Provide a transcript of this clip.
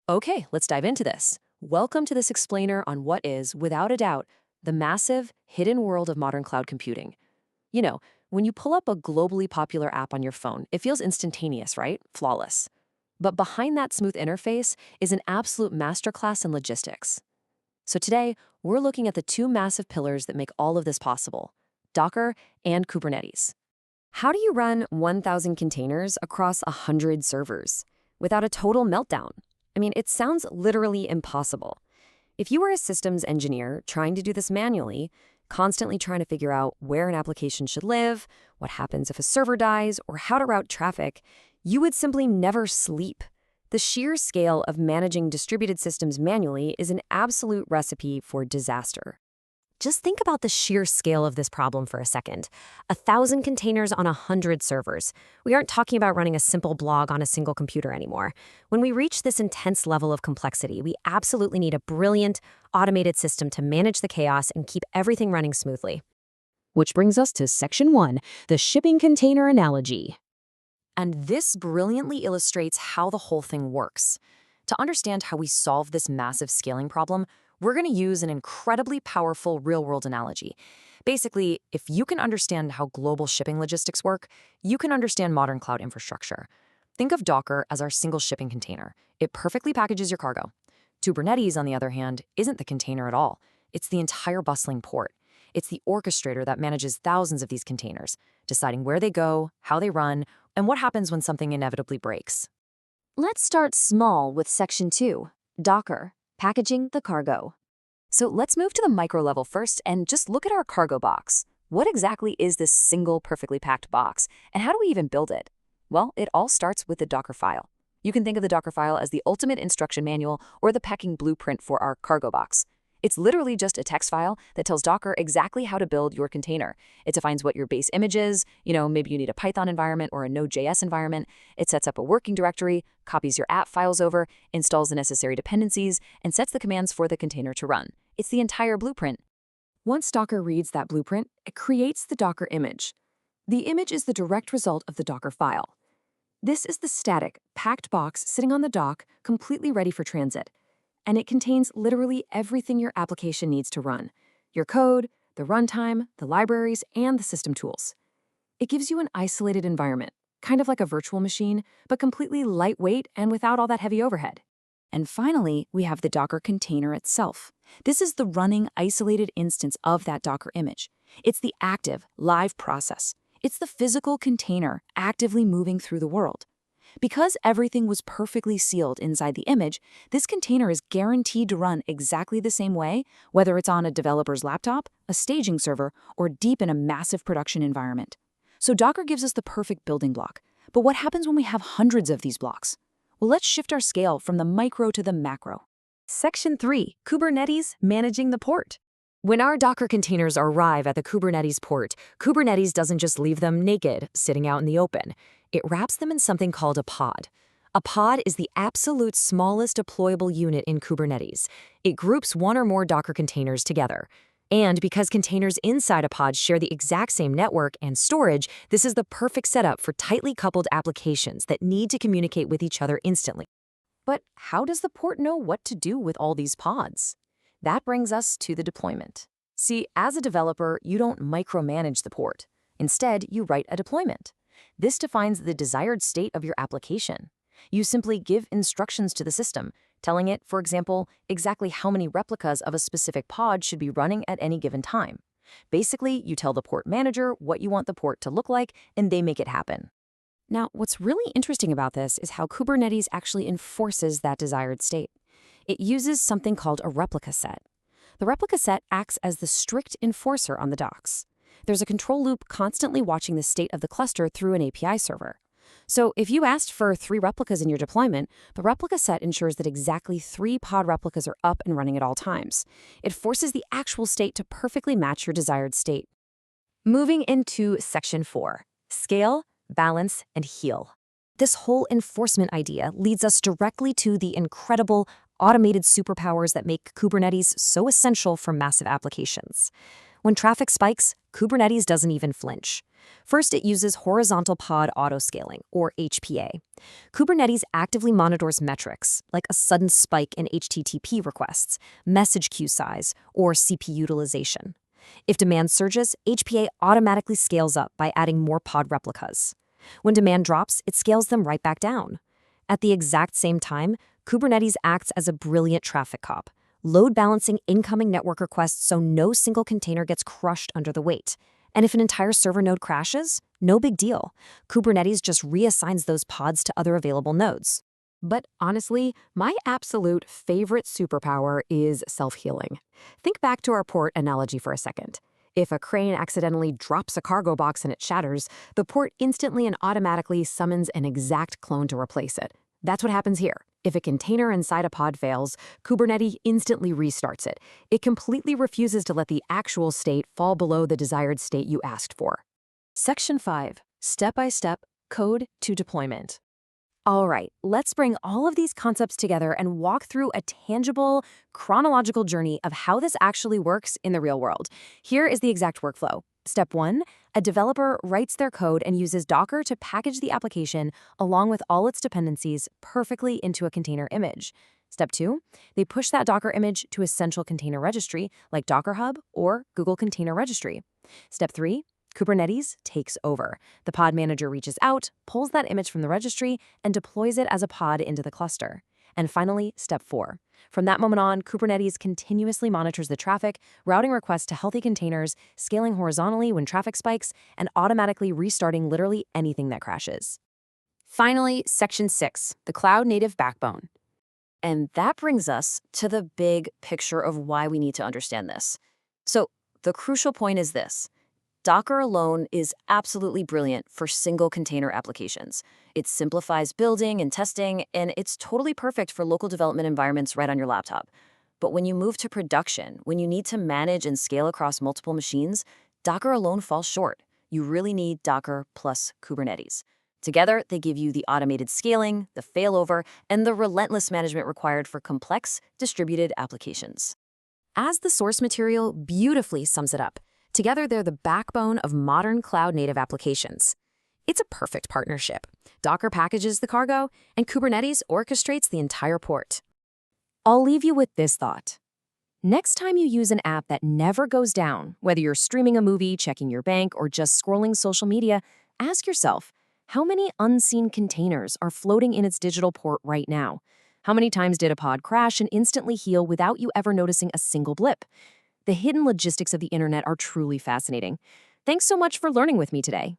Okay, let's dive into this. Welcome to this explainer on what is, without a doubt, the massive, hidden world of modern cloud computing. You know, when you pull up a globally popular app on your phone, it feels instantaneous, right? Flawless. But behind that smooth interface is an absolute masterclass in logistics. So today, we're looking at the two massive pillars that make all of this possible: Docker and Kubernetes. How do you run 1,000 containers across 100 servers without a total meltdown? I mean, it sounds literally impossible. If you were a systems engineer trying to do this manually, constantly trying to figure out where an application should live, what happens if a server dies, or how to route traffic, you would simply never sleep. The sheer scale of managing distributed systems manually is an absolute recipe for disaster. Just think about the sheer scale of this problem for a second. 1,000 containers on 100 servers. We aren't talking about running a simple blog on a single computer anymore. When we reach this intense level of complexity, we absolutely need a brilliant, automated system to manage the chaos and keep everything running smoothly. Which brings us to Section 1, the shipping container analogy. And this brilliantly illustrates how the whole thing works. To understand how we solve this massive scaling problem, we're going to use an incredibly powerful real-world analogy. Basically, if you can understand how global shipping logistics work, you can understand modern cloud infrastructure. Think of Docker as our single shipping container. It perfectly packages your cargo. Kubernetes, on the other hand, isn't the container at all. It's the entire bustling port. It's the orchestrator that manages thousands of these containers, deciding where they go, how they run, and what happens when something inevitably breaks. Let's start small with Section 2, Docker, packaging the cargo. So let's move to the micro level first and just look at our cargo box. What exactly is this single perfectly packed box, and how do we even build it? Well, it all starts with the Docker file. You can think of the Docker file as the ultimate instruction manual or the packing blueprint for our cargo box. It's literally just a text file that tells Docker exactly how to build your container. It defines what your base image is. Maybe you need a Python environment or a Node.js environment. It sets up a working directory, copies your app files over, installs the necessary dependencies, and sets the commands for the container to run. It's the entire blueprint. Once Docker reads that blueprint, it creates the Docker image. The image is the direct result of the Docker file. This is the static, packed box sitting on the dock, completely ready for transit. And it contains literally everything your application needs to run: your code, the runtime, the libraries, and the system tools. It gives you an isolated environment, kind of like a virtual machine, but completely lightweight and without all that heavy overhead. And finally, we have the Docker container itself. This is the running, isolated instance of that Docker image. It's the active, live process. It's the physical container actively moving through the world. Because everything was perfectly sealed inside the image, this container is guaranteed to run exactly the same way, whether it's on a developer's laptop, a staging server, or deep in a massive production environment. So Docker gives us the perfect building block. But what happens when we have hundreds of these blocks? Well, let's shift our scale from the micro to the macro. Section 3, Kubernetes, managing the port. When our Docker containers arrive at the Kubernetes port, Kubernetes doesn't just leave them naked, sitting out in the open. It wraps them in something called a pod. A pod is the absolute smallest deployable unit in Kubernetes. It groups one or more Docker containers together. And because containers inside a pod share the exact same network and storage, this is the perfect setup for tightly coupled applications that need to communicate with each other instantly. But how does the port know what to do with all these pods? That brings us to the deployment. See, as a developer, you don't micromanage the port. Instead, you write a deployment. This defines the desired state of your application. You simply give instructions to the system, telling it, for example, exactly how many replicas of a specific pod should be running at any given time. Basically, you tell the port manager what you want the port to look like, and they make it happen. Now, what's really interesting about this is how Kubernetes actually enforces that desired state. It uses something called a replica set. The replica set acts as the strict enforcer on the docks. There's a control loop constantly watching the state of the cluster through an API server. So if you asked for 3 replicas in your deployment, the replica set ensures that exactly 3 pod replicas are up and running at all times. It forces the actual state to perfectly match your desired state. Moving into Section 4, Scale, Balance, and Heal. This whole enforcement idea leads us directly to the incredible automated superpowers that make Kubernetes so essential for massive applications. When traffic spikes, Kubernetes doesn't even flinch. First, it uses horizontal pod autoscaling, or HPA. Kubernetes actively monitors metrics, like a sudden spike in HTTP requests, message queue size, or CPU utilization. If demand surges, HPA automatically scales up by adding more pod replicas. When demand drops, it scales them right back down. At the exact same time, Kubernetes acts as a brilliant traffic cop, load balancing incoming network requests so no single container gets crushed under the weight. And if an entire server node crashes, no big deal. Kubernetes just reassigns those pods to other available nodes. But honestly, my absolute favorite superpower is self-healing. Think back to our port analogy for a second. If a crane accidentally drops a cargo box and it shatters, the port instantly and automatically summons an exact clone to replace it. That's what happens here. If a container inside a pod fails, Kubernetes instantly restarts it. It completely refuses to let the actual state fall below the desired state you asked for. Section 5. Step-by-step code to deployment. All right, let's bring all of these concepts together and walk through a tangible, chronological journey of how this actually works in the real world. Here is the exact workflow. Step 1, a developer writes their code and uses Docker to package the application along with all its dependencies perfectly into a container image. Step 2, they push that Docker image to a central container registry like Docker Hub or Google Container Registry. Step 3, Kubernetes takes over. The pod manager reaches out, pulls that image from the registry, and deploys it as a pod into the cluster. And finally, step 4. From that moment on, Kubernetes continuously monitors the traffic, routing requests to healthy containers, scaling horizontally when traffic spikes, and automatically restarting literally anything that crashes. Finally, section 6, the cloud-native backbone. And that brings us to the big picture of why we need to understand this. So the crucial point is this. Docker alone is absolutely brilliant for single container applications. It simplifies building and testing, and it's totally perfect for local development environments right on your laptop. But when you move to production, when you need to manage and scale across multiple machines, Docker alone falls short. You really need Docker plus Kubernetes. Together, they give you the automated scaling, the failover, and the relentless management required for complex, distributed applications. As the source material beautifully sums it up, together, they're the backbone of modern cloud-native applications. It's a perfect partnership. Docker packages the cargo, and Kubernetes orchestrates the entire port. I'll leave you with this thought. Next time you use an app that never goes down, whether you're streaming a movie, checking your bank, or just scrolling social media, ask yourself, how many unseen containers are floating in its digital port right now? How many times did a pod crash and instantly heal without you ever noticing a single blip? The hidden logistics of the internet are truly fascinating. Thanks so much for learning with me today.